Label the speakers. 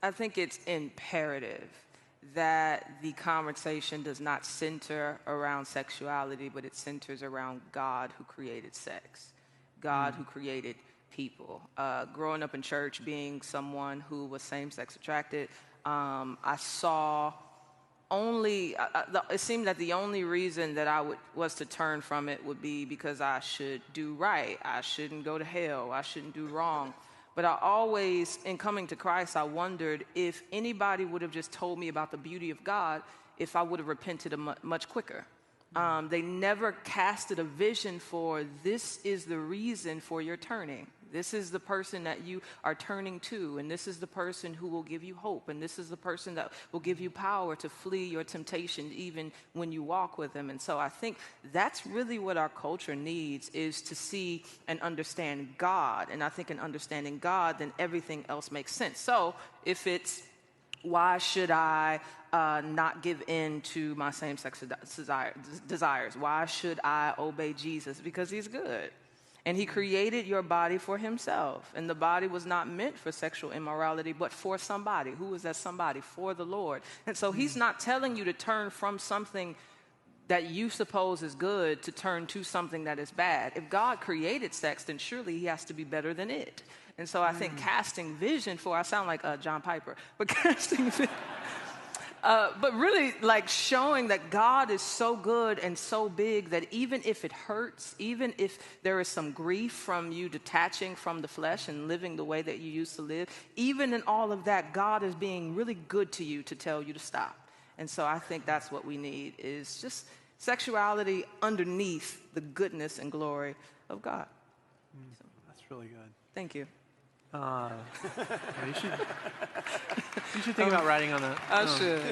Speaker 1: I think it's imperative that the conversation does not center around sexuality, but it centers around God who created sex, God who created people. Growing up in church, being someone who was same-sex attracted, I saw it seemed that the only reason that was to turn from it would be because I should do right. I shouldn't go to hell. I shouldn't do wrong. But I always, in coming to Christ, I wondered if anybody would have just told me about the beauty of God, if I would have repented much quicker. They never casted a vision for, this is the reason for your turning. This is the person that you are turning to, and this is the person who will give you hope, and this is the person that will give you power to flee your temptation even when you walk with him. And so I think that's really what our culture needs, is to see and understand God. And I think in understanding God, then everything else makes sense. So if it's, why should I not give in to my same-sex desires? Why should I obey Jesus? Because he's good. And he created your body for himself. And the body was not meant for sexual immorality, but for somebody. Who was that somebody? For the Lord. And so he's not telling you to turn from something that you suppose is good to turn to something that is bad. If God created sex, then surely he has to be better than it. And so I think casting vision for, I sound like John Piper, but casting vision. But really, like, showing that God is so good and so big that even if it hurts, even if there is some grief from you detaching from the flesh and living the way that you used to live, even in all of that, God is being really good to you to tell you to stop. And so I think that's what we need, is just sexuality underneath the goodness and glory of God. So,
Speaker 2: that's really good.
Speaker 1: Thank you.
Speaker 2: You should think about writing on that.
Speaker 1: I should.